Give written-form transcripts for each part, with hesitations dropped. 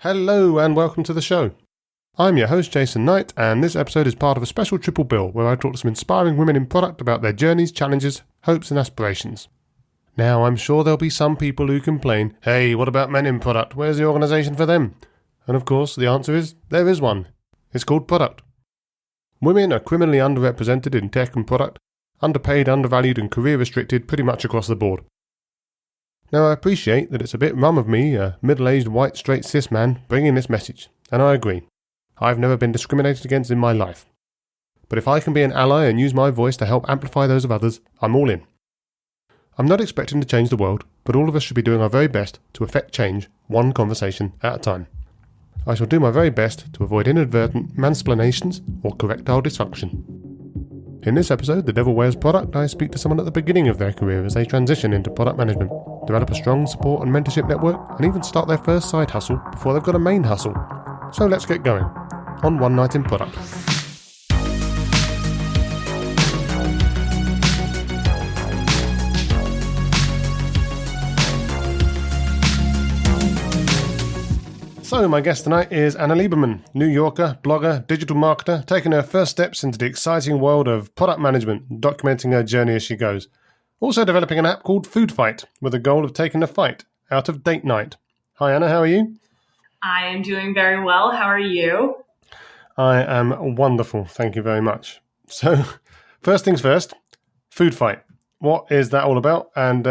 Hello and welcome to the show. I'm your host Jason Knight, and this episode is part of a special triple bill where I talk to some inspiring women in product about their journeys, challenges, hopes and aspirations. Now I'm sure there'll be some people who complain, hey, what about men in product? Where's the organisation for them? And of course the answer is, there is one. It's called product. Women are criminally underrepresented in tech and product, underpaid, undervalued and career restricted pretty much across the board. Now I appreciate that it's a bit rum of me, a middle-aged white straight cis man, bringing this message, and I agree. I've never been discriminated against in my life. But if I can be an ally and use my voice to help amplify those of others, I'm all in. I'm not expecting to change the world, but all of us should be doing our very best to effect change, one conversation at a time. I shall do my very best to avoid inadvertent mansplanations or correctile dysfunction. In this episode, The Devil Wears Product, I speak to someone at the beginning of their career as they transition into product management, develop a strong support and mentorship network, and even start their first side hustle before they've got a main hustle. So let's get going on One Night in Product. So my guest tonight is Anna Lieberman, New Yorker, blogger, digital marketer, taking her first steps into the exciting world of product management, documenting her journey as she goes. Also developing an app called Food Fight, with the goal of taking the fight out of date night. Hi Anna, how are you? I am doing very well. How are you? I am wonderful, thank you very much. So, first things first, Food Fight. What is that all about, and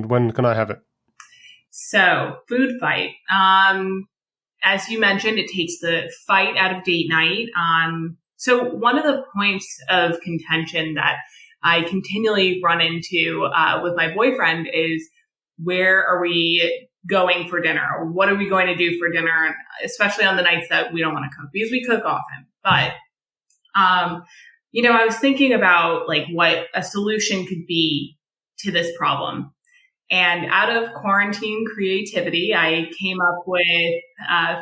when can I have it? So, Food Fight. As you mentioned, it takes the fight out of date night. So one of the points of contention that I continually run into with my boyfriend is, where are we going for dinner? Or what are we going to do for dinner? And especially on the nights that we don't want to cook, because we cook often. But, I was thinking about what a solution could be to this problem. And out of quarantine creativity, I came up with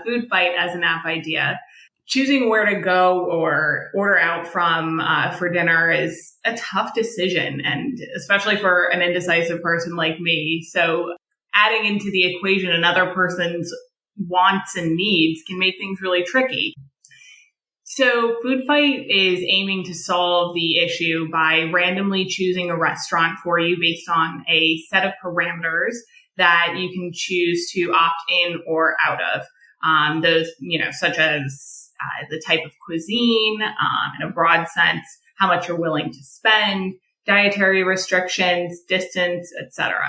Food Fight as an app idea. Choosing where to go or order out from for dinner is a tough decision, and especially for an indecisive person like me. So adding into the equation another person's wants and needs can make things really tricky. So Food Fight is aiming to solve the issue by randomly choosing a restaurant for you based on a set of parameters that you can choose to opt in or out of. Those, such as the type of cuisine, in a broad sense, how much you're willing to spend, dietary restrictions, distance, etc.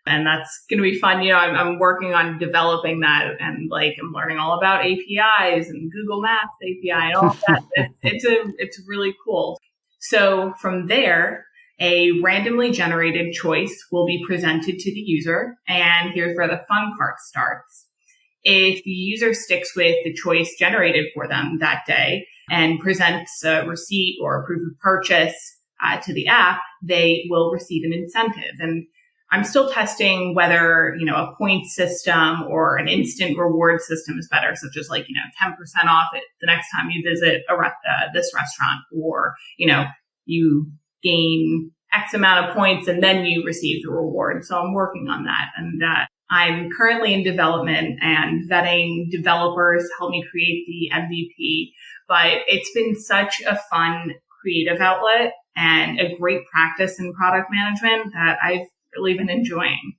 And that's going to be fun. I'm working on developing that, and I'm learning all about APIs and Google Maps API and all of that. It's really cool. So from there, a randomly generated choice will be presented to the user. And here's where the fun part starts. If the user sticks with the choice generated for them that day and presents a receipt or a proof of purchase to the app, they will receive an incentive. And I'm still testing whether, a point system or an instant reward system is better, such as 10% off it the next time you visit this restaurant, or, you gain X amount of points and then you receive the reward. So I'm working on that, and I'm currently in development and vetting developers to help me create the MVP. But it's been such a fun creative outlet and a great practice in product management that I've really been enjoying.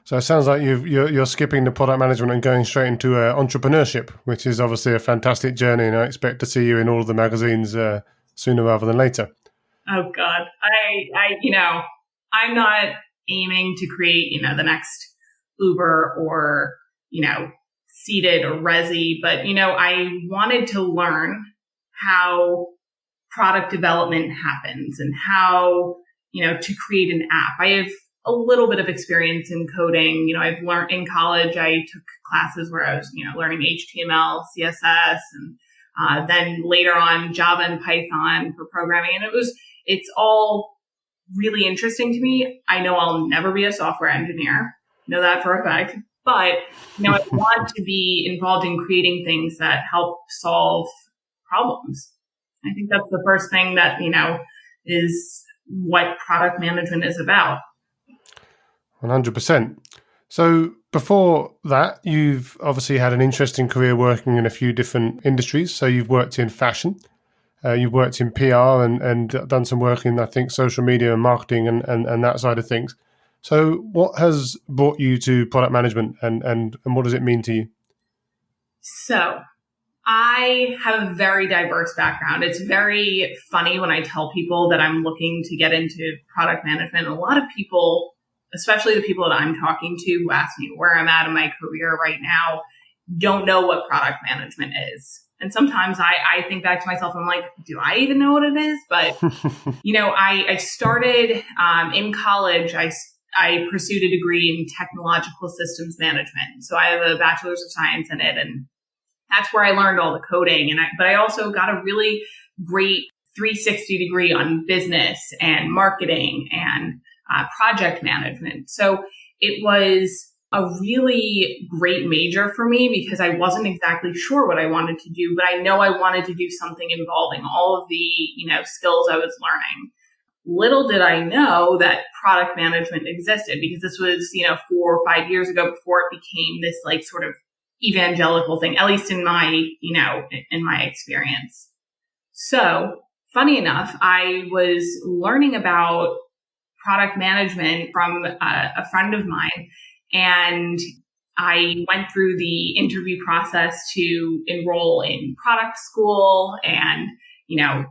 So it sounds like you're skipping the product management and going straight into entrepreneurship, which is obviously a fantastic journey, and I expect to see you in all of the magazines sooner rather than later. Oh God, I'm not aiming to create the next Uber or Seated or Resi, but I wanted to learn how product development happens and how to create an app. I have a little bit of experience in coding. I've learned in college, I took classes where I was, learning HTML, CSS, and then later on Java and Python for programming. And it's all really interesting to me. I know I'll never be a software engineer. Know that for a fact. But, I want to be involved in creating things that help solve problems. I think that's the first thing that, is what product management is about. 100%. So before that, you've obviously had an interesting career working in a few different industries. So you've worked in fashion, you've worked in PR and done some work in, I think, social media and marketing and that side of things. So what has brought you to product management and what does it mean to you? So I have a very diverse background. It's very funny when I tell people that I'm looking to get into product management. A lot of people, especially the people that I'm talking to who ask me where I'm at in my career right now, don't know what product management is. And sometimes I think back to myself, I'm like, do I even know what it is? But, I started in college. I pursued a degree in technological systems management. So I have a bachelor's of science in it. And that's where I learned all the coding. But I also got a really great 360 degree on business and marketing and project management. So it was a really great major for me because I wasn't exactly sure what I wanted to do, but I know I wanted to do something involving all of the, skills I was learning. Little did I know that product management existed because this was, 4 or 5 years ago before it became this like sort of evangelical thing, at least in my, in my experience. So funny enough, I was learning about product management from a friend of mine, and I went through the interview process to enroll in product school and,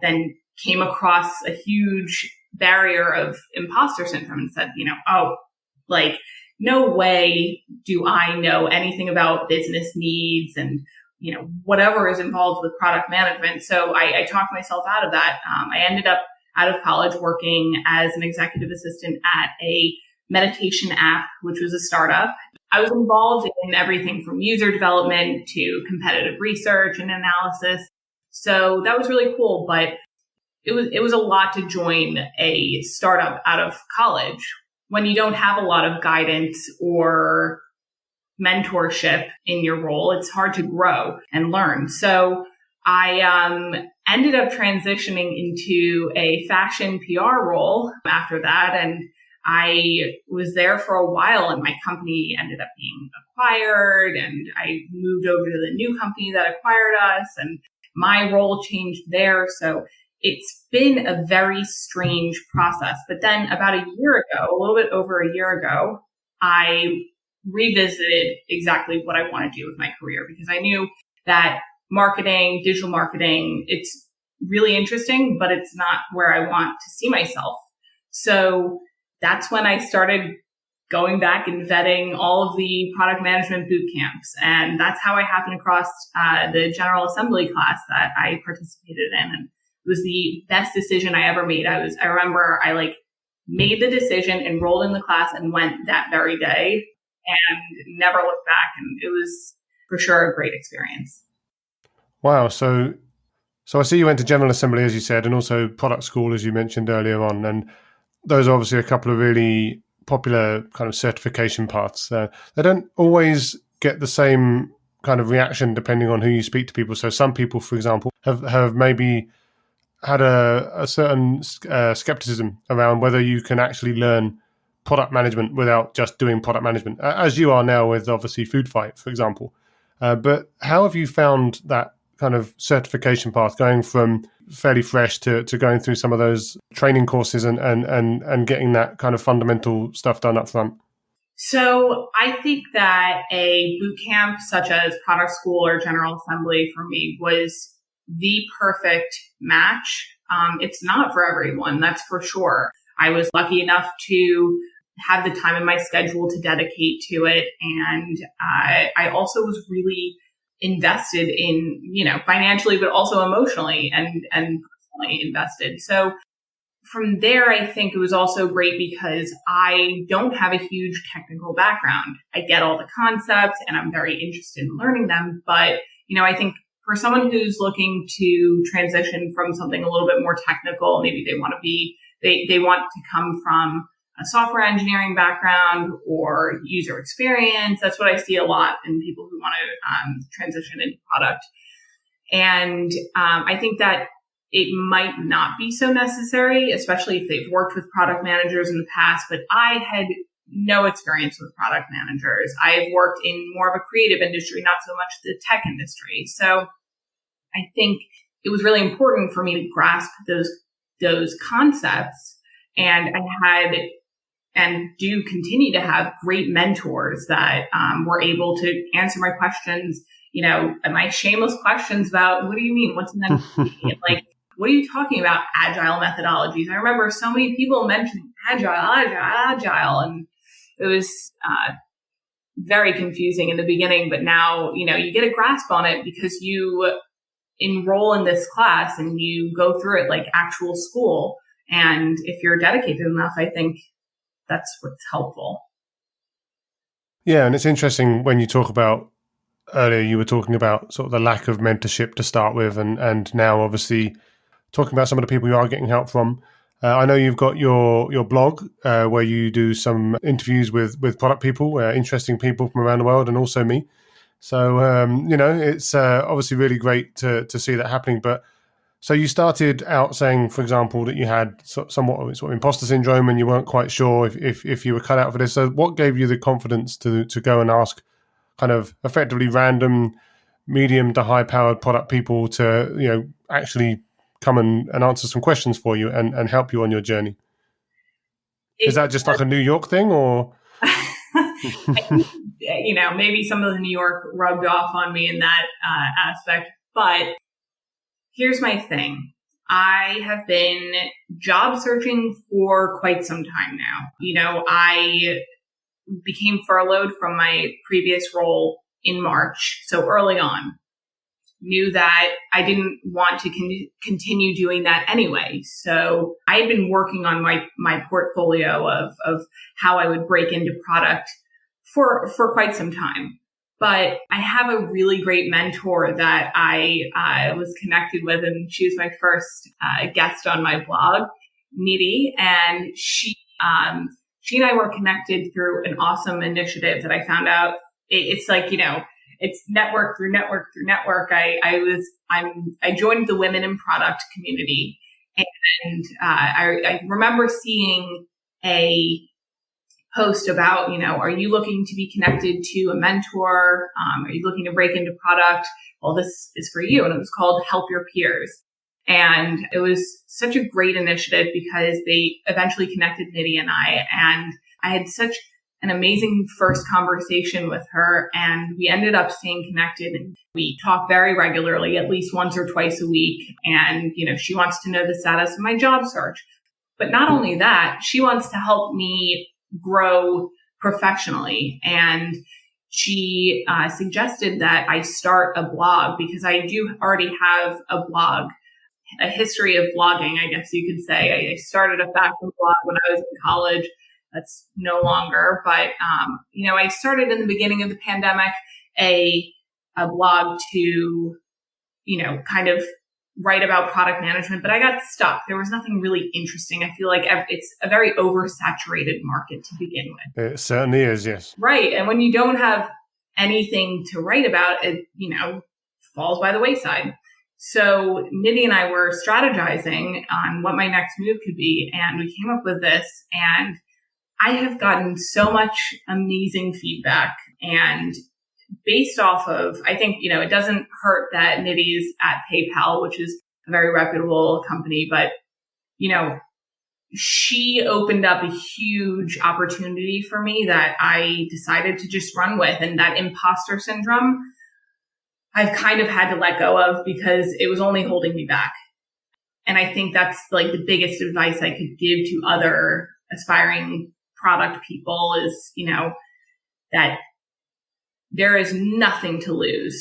then came across a huge barrier of imposter syndrome and said, no way do I know anything about business needs and, whatever is involved with product management. So I talked myself out of that. I ended up out of college working as an executive assistant at a meditation app, which was a startup. I was involved in everything from user development to competitive research and analysis. So that was really cool, but it was a lot to join a startup out of college when you don't have a lot of guidance or mentorship in your role. It's hard to grow and learn. So I ended up transitioning into a fashion PR role after that. And I was there for a while and my company ended up being acquired and I moved over to the new company that acquired us and my role changed there. So it's been a very strange process. But then about a year ago, a little bit over a year ago, I revisited exactly what I want to do with my career because I knew that marketing, digital marketing, it's really interesting, but it's not where I want to see myself. So that's when I started going back and vetting all of the product management boot camps. And that's how I happened across the General Assembly class that I participated in. And it was the best decision I ever made. I remember I made the decision, enrolled in the class and went that very day and never looked back. And it was for sure a great experience. Wow. So I see you went to General Assembly, as you said, and also product school, as you mentioned earlier on. And those are obviously a couple of really popular kind of certification paths. They don't always get the same kind of reaction depending on who you speak to people. So some people, for example, have maybe had a certain skepticism around whether you can actually learn product management without just doing product management, as you are now with obviously Food Fight, for example. But how have you found that kind of certification path, going from fairly fresh to going through some of those training courses and getting that kind of fundamental stuff done up front? So I think that a boot camp such as product school or General Assembly for me was the perfect match. It's not for everyone, that's for sure. I was lucky enough to have the time in my schedule to dedicate to it. And I also was really invested in, financially, but also emotionally and personally invested. So from there, I think it was also great because I don't have a huge technical background. I get all the concepts and I'm very interested in learning them. But, I think for someone who's looking to transition from something a little bit more technical, maybe they want to come from a software engineering background or user experience. That's what I see a lot in people who want to transition into product. And I think that it might not be so necessary, especially if they've worked with product managers in the past. But I had no experience with product managers. I've worked in more of a creative industry, not so much the tech industry. So I think it was really important for me to grasp those concepts. And I had and do continue to have great mentors that were able to answer my questions, my shameless questions about, what do you mean? What's an MVP? Like, what are you talking about? Agile methodologies. I remember so many people mentioning agile. And it was very confusing in the beginning, but now, you get a grasp on it because you enroll in this class and you go through it like actual school. And if you're dedicated enough, I think that's what's helpful. Yeah, and it's interesting when you talk about, earlier you were talking about sort of the lack of mentorship to start with, and now obviously talking about some of the people you are getting help from. I know you've got your blog where you do some interviews with product people, interesting people from around the world, and also me. So, it's obviously really great to see that happening. But so you started out saying, for example, that you had somewhat of imposter syndrome and you weren't quite sure if you were cut out for this. So what gave you the confidence to go and ask kind of effectively random, medium to high powered product people to, actually come and answer some questions for you and help you on your journey? Is that just like a New York thing, or? Maybe some of the New York rubbed off on me in that aspect, but here's my thing. I have been job searching for quite some time now. I became furloughed from my previous role in March, so early on. Knew that I didn't want to continue doing that anyway. So I had been working on my portfolio of how I would break into product for quite some time. But I have a really great mentor that I was connected with, and she was my first guest on my blog, Nidhi, and she and I were connected through an awesome initiative that I found out. It's like, it's network through network through network. I joined the Women in Product community, and I remember seeing a post about, are you looking to be connected to a mentor? Are you looking to break into product? Well, this is for you. And it was called Help Your Peers. And it was such a great initiative because they eventually connected Nidhi and I had such an amazing first conversation with her, and we ended up staying connected, and we talk very regularly, at least once or twice a week. And, she wants to know the status of my job search. But not only that, she wants to help me grow professionally. And she suggested that I start a blog because I do already have a blog, a history of blogging, I guess you could say. I started a fashion blog when I was in college. That's no longer, but, I started in the beginning of the pandemic, a blog to, kind of write about product management, but I got stuck. There was nothing really interesting. I feel like it's a very oversaturated market to begin with. It certainly is, yes. Right. And when you don't have anything to write about, it, falls by the wayside. So Nidhi and I were strategizing on what my next move could be, and we came up with this, and I have gotten so much amazing feedback, and based off of, I think, it doesn't hurt that Nidhi's at PayPal, which is a very reputable company, but, she opened up a huge opportunity for me that I decided to just run with. And that imposter syndrome, I've kind of had to let go of because it was only holding me back. And I think that's like the biggest advice I could give to other aspiring product people is, that there is nothing to lose.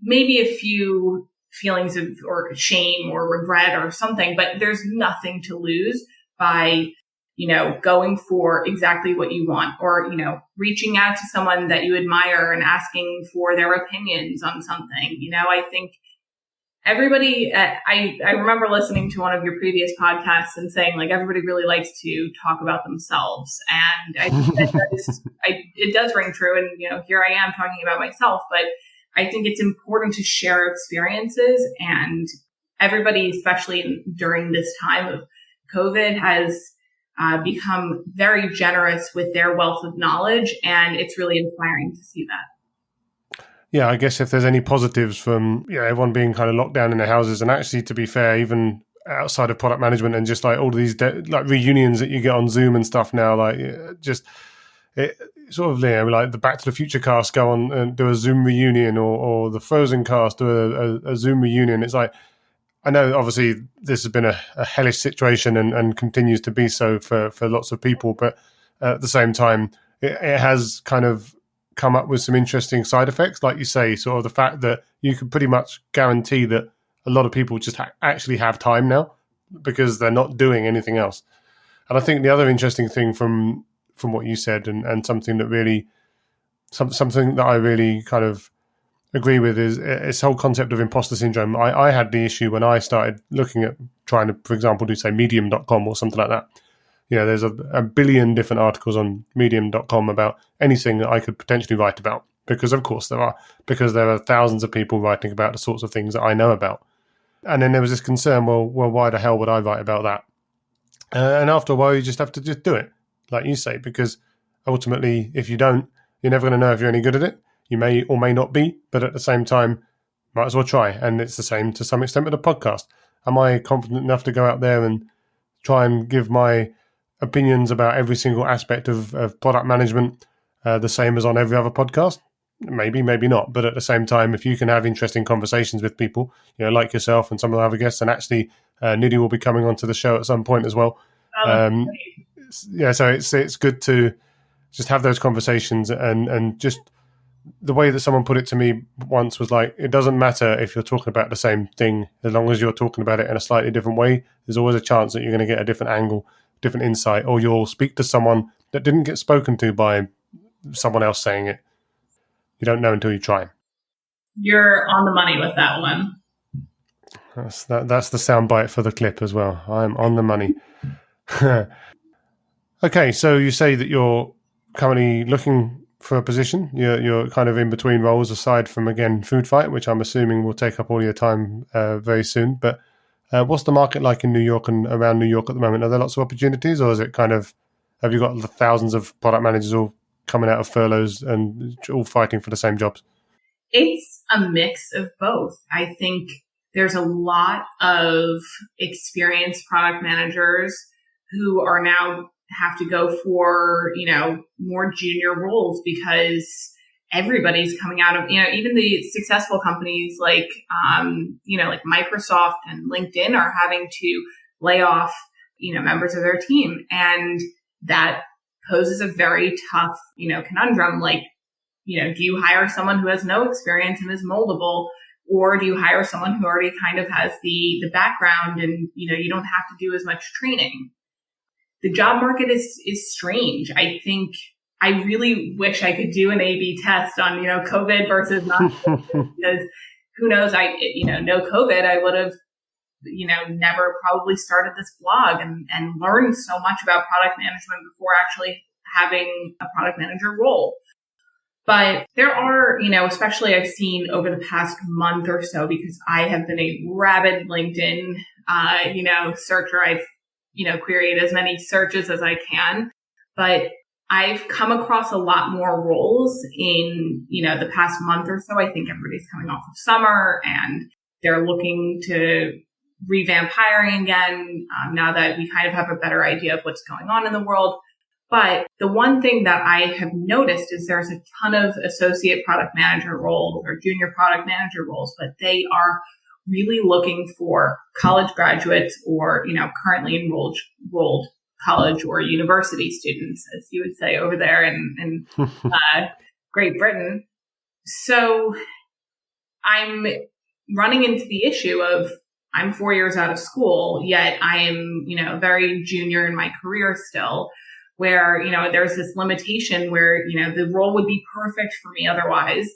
Maybe a few feelings of or shame or regret or something, but there's nothing to lose by, going for exactly what you want, or, reaching out to someone that you admire and asking for their opinions on something. I think everybody, I remember listening to one of your previous podcasts and saying like everybody really likes to talk about themselves, and I think it does ring true. And here I am talking about myself, but I think it's important to share experiences, and everybody, especially during this time of COVID, has become very generous with their wealth of knowledge. And it's really inspiring to see that. Yeah, I guess if there's any positives from everyone being kind of locked down in their houses, and actually, to be fair, even outside of product management and just like all of these like reunions that you get on Zoom and stuff now, like just it sort of like the Back to the Future cast go on and do a Zoom reunion, or the Frozen cast do a Zoom reunion. It's like, I know obviously this has been a hellish situation and continues to be so for lots of people, but at the same time, it has kind of come up with some interesting side effects, like you say, sort of the fact that you can pretty much guarantee that a lot of people just actually have time now because they're not doing anything else. And I think the other interesting thing from what you said, and something that really, something that I really kind of agree with, is this whole concept of imposter syndrome. I had the issue when I started looking at trying to, for example, do say medium.com or something like that. There's a billion different articles on medium.com about anything that I could potentially write about, because of course there are thousands of people writing about the sorts of things that I know about. And then there was this concern, well, why the hell would I write about that? And after a while, you just have to just do it, like you say, because ultimately, if you don't, you're never going to know if you're any good at it. You may or may not be, but at the same time, might as well try. And it's the same to some extent with a podcast. Am I confident enough to go out there and try and give my opinions about every single aspect of product management the same as on every other podcast? Maybe, maybe not. But at the same time, if you can have interesting conversations with people, like yourself and some of the other guests, and actually Nidhi will be coming onto the show at some point as well. So it's good to just have those conversations, and just the way that someone put it to me once was like, it doesn't matter if you're talking about the same thing, as long as you're talking about it in a slightly different way. There's always a chance that you're going to get a different angle, different insight, or you'll speak to someone that didn't get spoken to by someone else saying it. You don't know until you try. You're on the money with that one. That's the soundbite for the clip as well. I'm on the money. Okay, so you say that you're currently looking for a position. You're kind of in between roles, aside from, again, Food Fight, which I'm assuming will take up all your time very soon. But what's the market like in New York and around New York at the moment? Are there lots of opportunities, or is it kind of, have you got thousands of product managers all coming out of furloughs and all fighting for the same jobs? It's a mix of both. I think there's a lot of experienced product managers who are now have to go for, more junior roles, because everybody's coming out of, even the successful companies like Microsoft and LinkedIn are having to lay off, members of their team. And that poses a very tough, conundrum. Like, do you hire someone who has no experience and is moldable, or do you hire someone who already kind of has the background and, you don't have to do as much training? The job market is strange. I think I really wish I could do an A/B test on, COVID versus not, because who knows, no COVID, I would have, never probably started this blog and learned so much about product management before actually having a product manager role. But there are, especially I've seen over the past month or so, because I have been a rabid LinkedIn, searcher. I've, queried as many searches as I can, but I've come across a lot more roles in, the past month or so. I think everybody's coming off of summer and they're looking to revamp hiring again, now that we kind of have a better idea of what's going on in the world. But the one thing that I have noticed is there's a ton of associate product manager roles or junior product manager roles, but they are really looking for college graduates or, currently enrolled college or university students, as you would say over there in Great Britain. So I'm running into the issue of, I'm 4 years out of school, yet I am, very junior in my career still, where, there's this limitation where, the role would be perfect for me otherwise,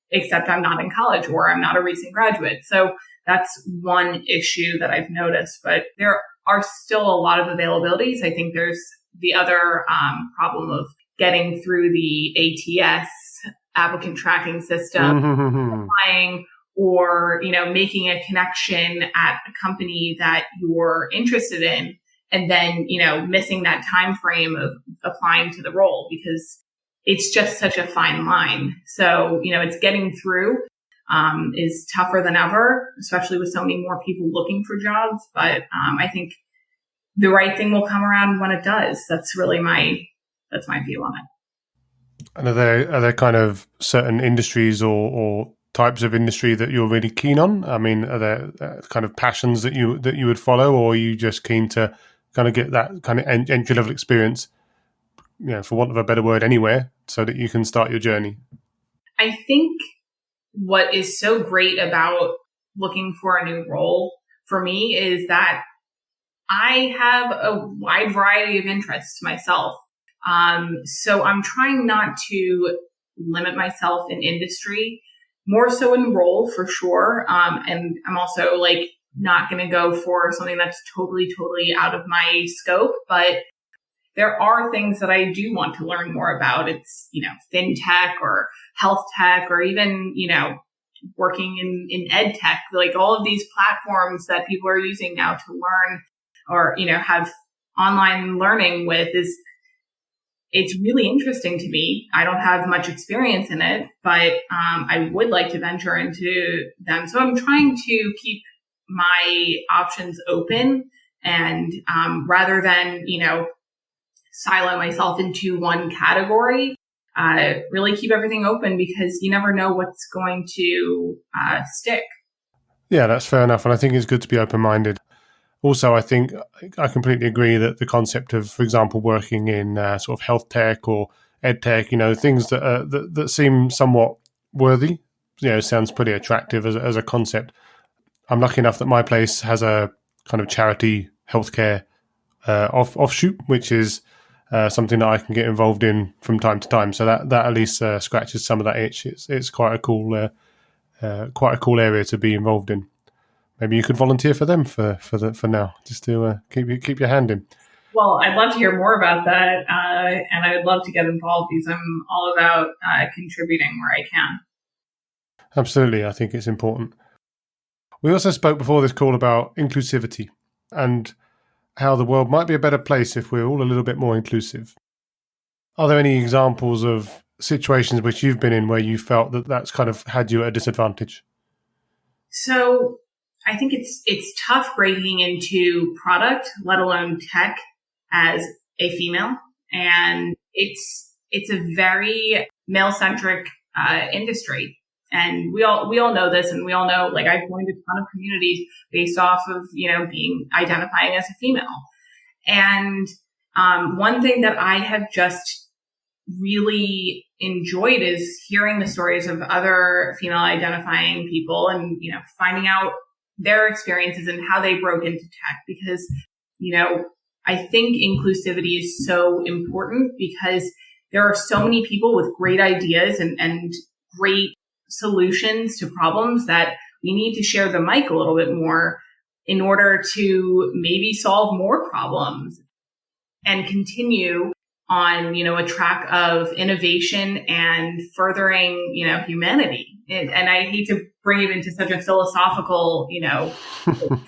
except I'm not in college or I'm not a recent graduate. So that's one issue that I've noticed, but there are still a lot of availabilities. I think there's the other problem of getting through the ATS, applicant tracking system, applying, or, making a connection at a company that you're interested in and then, missing that time frame of applying to the role, because it's just such a fine line. So, it's getting through is tougher than ever, especially with so many more people looking for jobs. But I think the right thing will come around when it does. That's really that's my view on it. And are there kind of certain industries or types of industry that you're really keen on? I mean, are there kind of passions that you would follow, or are you just keen to kind of get that kind of entry level experience, for want of a better word, anywhere, so that you can start your journey? I think what is so great about looking for a new role for me is that I have a wide variety of interests myself. So I'm trying not to limit myself in industry, more so in role for sure. And I'm also not going to go for something that's totally out of my scope, but there are things that I do want to learn more about. It's, fintech or health tech, or even, working in ed tech, all of these platforms that people are using now to learn or, have online learning with it's really interesting to me. I don't have much experience in it, but I would like to venture into them. So I'm trying to keep my options open, and rather than, silo myself into one category, really keep everything open, because you never know what's going to stick. Yeah, that's fair enough. And I think it's good to be open-minded. Also, I think I completely agree that the concept of, for example, working in sort of health tech or ed tech, things that seem somewhat worthy, sounds pretty attractive as a concept. I'm lucky enough that my place has a kind of charity healthcare offshoot, which is something that I can get involved in from time to time. So that at least scratches some of that itch. It's quite a cool area to be involved in. Maybe you could volunteer for them for now, just to keep your hand in. Well, I'd love to hear more about that, and I would love to get involved, because I'm all about contributing where I can. Absolutely, I think it's important. We also spoke before this call about inclusivity and how the world might be a better place if we're all a little bit more inclusive. Are there any examples of situations which you've been in where you felt that that's kind of had you at a disadvantage? So I think it's tough breaking into product, let alone tech, as a female, and it's a very male-centric industry, and we all know this, and we all know, I've joined a ton of communities based off of being identifying as a female, and one thing that I have just really enjoyed is hearing the stories of other female identifying people, and finding out their experiences and how they broke into tech, because, I think inclusivity is so important, because there are so many people with great ideas and great solutions to problems that we need to share the mic a little bit more in order to maybe solve more problems and continue on, a track of innovation and furthering, humanity. And I hate to bring it into such a philosophical,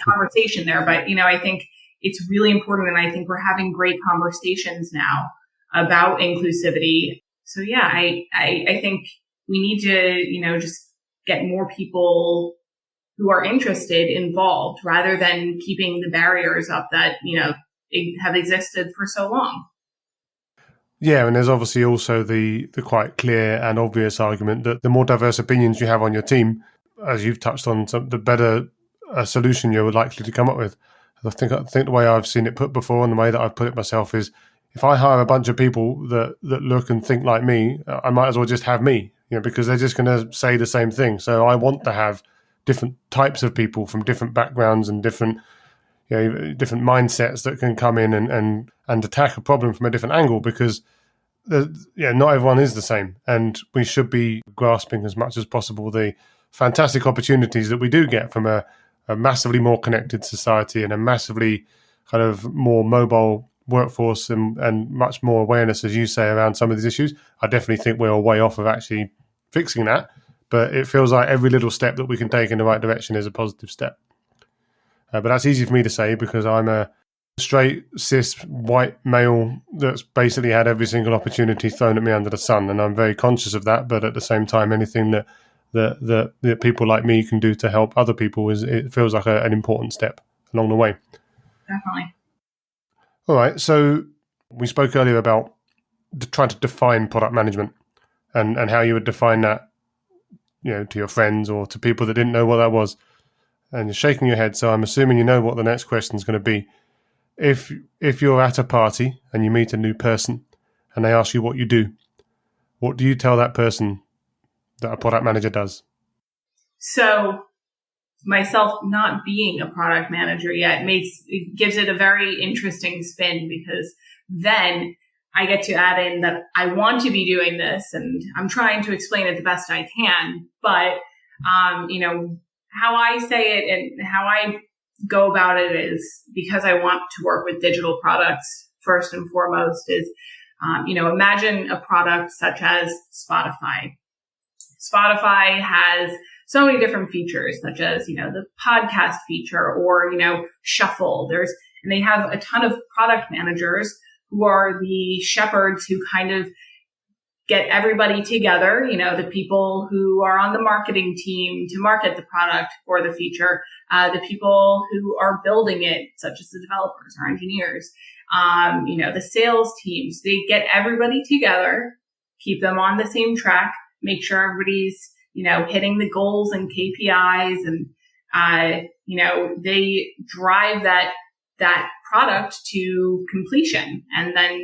conversation there, but, I think it's really important. And I think we're having great conversations now about inclusivity. So yeah, I think we need to, just get more people who are interested involved, rather than keeping the barriers up that, have existed for so long. Yeah, and there's obviously also the quite clear and obvious argument that the more diverse opinions you have on your team, as you've touched on, the better a solution you're likely to come up with. I think the way I've seen it put before, and the way that I've put it myself, is if I hire a bunch of people that look and think like me, I might as well just have me, because they're just going to say the same thing. So I want to have different types of people from different backgrounds and different mindsets that can come in and attack a problem from a different angle, because not everyone is the same, and we should be grasping as much as possible the fantastic opportunities that we do get from a massively more connected society and a massively kind of more mobile workforce and much more awareness, as you say, around some of these issues. I definitely think we're a way off of actually fixing that, but it feels like every little step that we can take in the right direction is a positive step. But that's easy for me to say, because I'm a straight, cis, white male that's basically had every single opportunity thrown at me under the sun. And I'm very conscious of that. But at the same time, anything that people like me can do to help other people, it feels like an important step along the way. Definitely. All right. So we spoke earlier about trying to define product management and how you would define that, to your friends or to people that didn't know what that was. And you're shaking your head. So I'm assuming you know what the next question is going to be. If you're at a party and you meet a new person and they ask you what you do, what do you tell that person that a product manager does? So myself not being a product manager yet it gives it a very interesting spin, because then I get to add in that I want to be doing this and I'm trying to explain it the best I can. But, how I say it and how I go about it is, because I want to work with digital products first and foremost, is, imagine a product such as Spotify. Spotify has so many different features, such as, the podcast feature or, shuffle. And they have a ton of product managers who are the shepherds who kind of get everybody together, the people who are on the marketing team to market the product or the feature, the people who are building it, such as the developers or engineers, the sales teams. They get everybody together, keep them on the same track, make sure everybody's, hitting the goals and KPIs, and, they drive that product to completion, and then,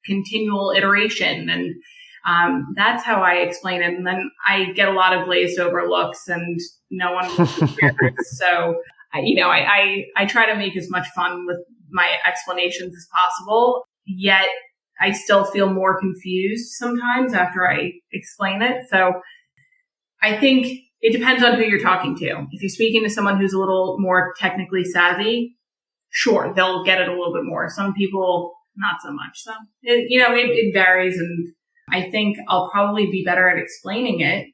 continual iteration. And that's how I explain it. And then I get a lot of glazed over looks and no one cares. So, I try to make as much fun with my explanations as possible, yet I still feel more confused sometimes after I explain it. So I think it depends on who you're talking to. If you're speaking to someone who's a little more technically savvy, sure, they'll get it a little bit more. Some people, not so much. So, it varies. And I think I'll probably be better at explaining it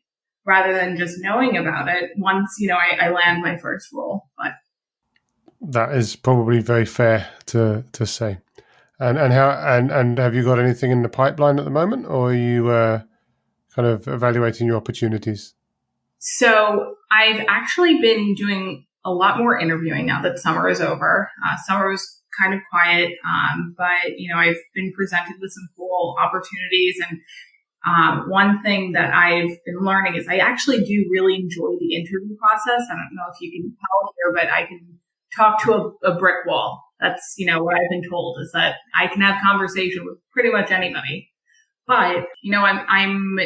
rather than just knowing about it once, I land my first role. But that is probably very fair to say. And have you got anything in the pipeline at the moment, or are you kind of evaluating your opportunities? So I've actually been doing a lot more interviewing now that summer is over. Summer was kind of quiet, but I've been presented with some cool opportunities. And one thing that I've been learning is I actually do really enjoy the interview process. I don't know if you can tell here, but I can talk to a brick wall. That's, what I've been told, is that I can have conversation with pretty much anybody. But, I'm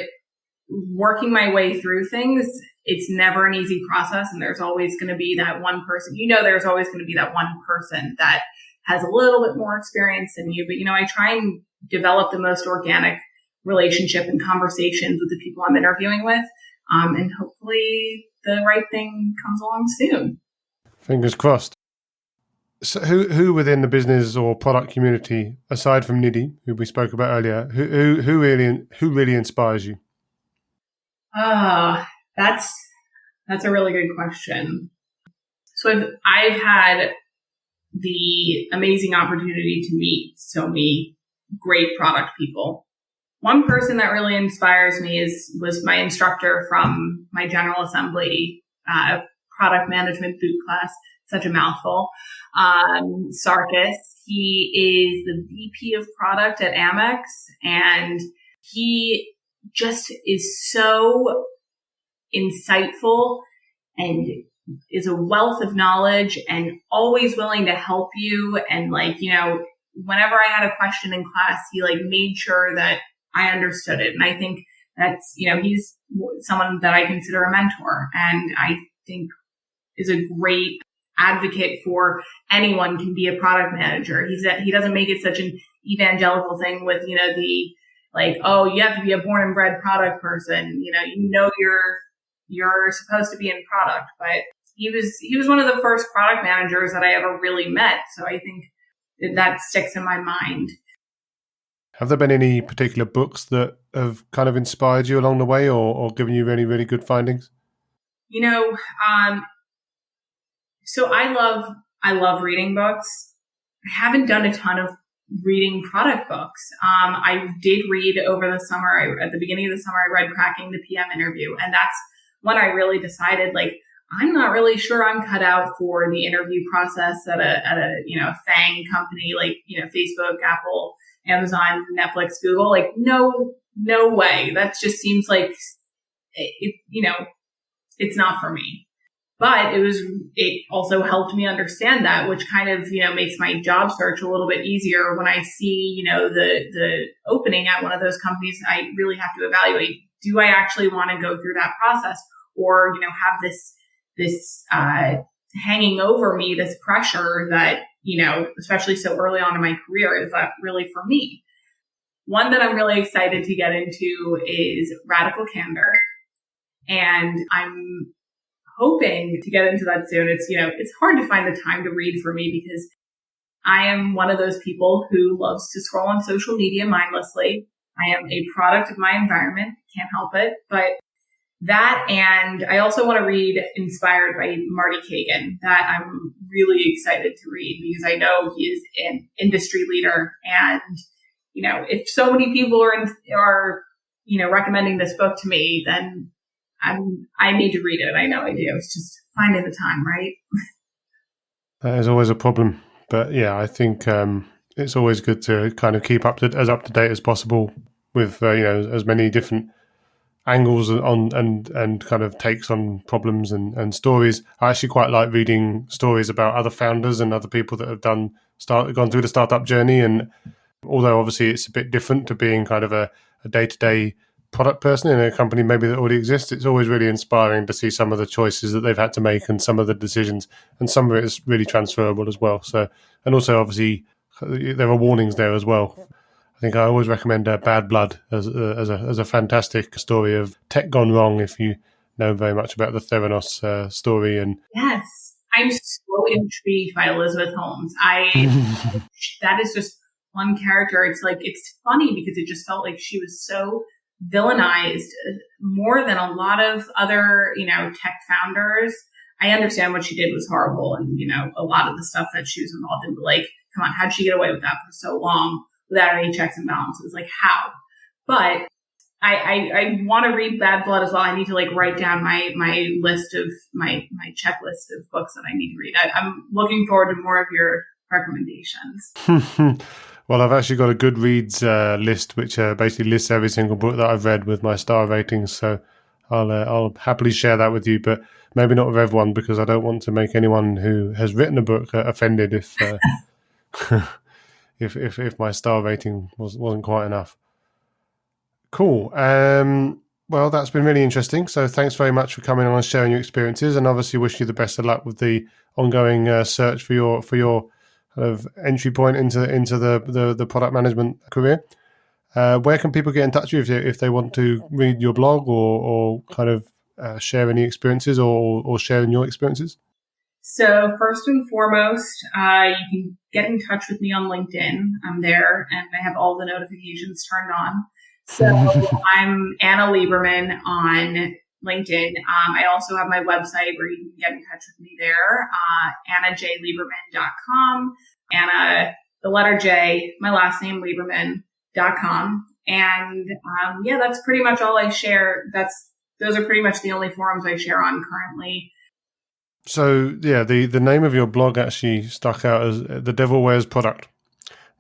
working my way through things. It's never an easy process. And there's always going to be that one person, there's always going to be that one person that has a little bit more experience than you. But, I try and develop the most organic relationship and conversations with the people I'm interviewing with. And hopefully the right thing comes along soon. Fingers crossed. So who within the business or product community, aside from Nidhi, who we spoke about earlier, who really inspires you? That's a really good question. So I've had the amazing opportunity to meet so many great product people. One person that really inspires me was my instructor from my General Assembly product management boot class. Such a mouthful. Sarkis. He is the VP of product at Amex, and he just is so insightful and is a wealth of knowledge and always willing to help you. And whenever I had a question in class, he made sure that I understood it. And I think that's, he's someone that I consider a mentor, and I think is a great advocate for anyone can be a product manager. He doesn't make it such an evangelical thing with, you have to be a born and bred product person. You're supposed to be in product, but he was one of the first product managers that I ever really met. So I think that sticks in my mind. Have there been any particular books that have kind of inspired you along the way or given you any really good findings? So I love reading books. haven't done a ton of reading product books. I did read over the summer. At the beginning of the summer, I read Cracking the PM Interview. And that's when I really decided, like, I'm not really sure I'm cut out for the interview process at a FANG company like, Facebook, Apple, Amazon, Netflix, Google. Like, no way. That just seems like it's not for me. But it also helped me understand that, which kind of, makes my job search a little bit easier. When I see, the opening at one of those companies, I really have to evaluate, do I actually want to go through that process, or, have this hanging over me, this pressure that, especially so early on in my career, is that really for me? One that I'm really excited to get into is Radical Candor. And I'm hoping to get into that soon. It's hard to find the time to read for me because I am one of those people who loves to scroll on social media mindlessly. I am a product of my environment. Can't help it. But that, and I also want to read Inspired by Marty Kagan. That I'm really excited to read because I know he is an industry leader. And, if so many people are recommending this book to me, then I need to read it. I know I do. It's just finding the time, right? That is always a problem. But yeah, I think it's always good to kind of keep as up to date as possible with as many different angles on and kind of takes on problems and stories. I actually quite like reading stories about other founders and other people that have gone through the startup journey. And although obviously it's a bit different to being kind of a day-to-day product person in a company maybe that already exists, it's always really inspiring to see some of the choices that they've had to make and some of the decisions, and some of it is really transferable as well. So, and also obviously there are warnings there as well. I think I always recommend Bad Blood as a fantastic story of tech gone wrong, if you know very much about the Theranos story. And yes, I'm so intrigued by Elizabeth Holmes. That is just one character. It's funny because it just felt like she was so villainized more than a lot of other, tech founders. I understand what she did was horrible, and, a lot of the stuff that she was involved in, but like, come on, how'd she get away with that for so long without any checks and balances? Like, how? But I want to read Bad Blood as well. I need to write down my list of my checklist of books that I need to read. I'm looking forward to more of your recommendations. Well, I've actually got a Goodreads list, which basically lists every single book that I've read with my star ratings. So I'll happily share that with you, but maybe not with everyone, because I don't want to make anyone who has written a book offended if if my star rating wasn't quite enough. Cool. Well, that's been really interesting. So thanks very much for coming on and sharing your experiences, and obviously wish you the best of luck with the ongoing search for your kind of entry point into the product management career. Where can people get in touch with you if they want to read your blog or kind of share any experiences or share in your experiences? So first and foremost, you can get in touch with me on LinkedIn. I'm there, and I have all the notifications turned on. So I'm Anna Lieberman on LinkedIn. I also have my website where you can get in touch with me there, annajlieberman.com. Anna, the letter J, my last name, Lieberman.com. And that's pretty much all I share. Those are pretty much the only forums I share on currently. So yeah, the name of your blog actually stuck out as The Devil Wears Product.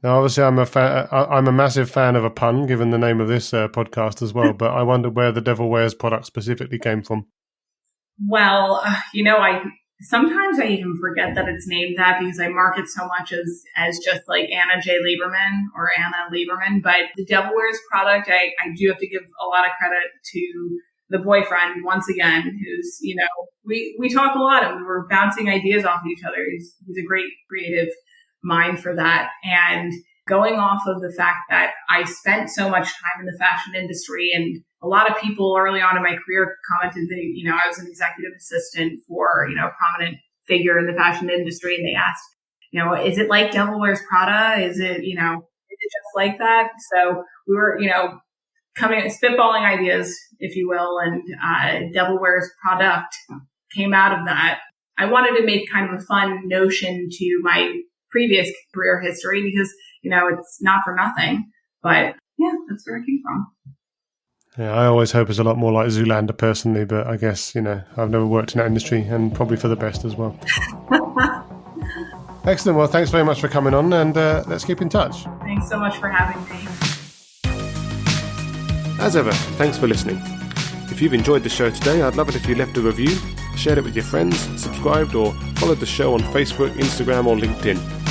Now, obviously, I'm a massive fan of a pun, given the name of this podcast as well. But I wonder where The Devil Wears Product specifically came from. Well, sometimes I even forget that it's named that because I mark it so much as just like Anna J. Lieberman or Anna Lieberman. But The Devil Wears Product, I do have to give a lot of credit to the boyfriend once again, who's, we talk a lot and we were bouncing ideas off each other. He's a great creative mind for that. And going off of the fact that I spent so much time in the fashion industry, and a lot of people early on in my career commented that, I was an executive assistant for, a prominent figure in the fashion industry. And they asked, is it like Devil Wears Prada? Is it just like that? So we were, spitballing ideas, if you will, and Devil Wears Product came out of that. I wanted to make kind of a fun notion to my previous career history because, it's not for nothing. But yeah, that's where I came from. Yeah, I always hope it's a lot more like Zoolander personally, but I guess, I've never worked in that industry and probably for the best as well. Excellent. Well, thanks very much for coming on and let's keep in touch. Thanks so much for having me. As ever, thanks for listening. If you've enjoyed the show today, I'd love it if you left a review, shared it with your friends, subscribed or followed the show on Facebook, Instagram or LinkedIn.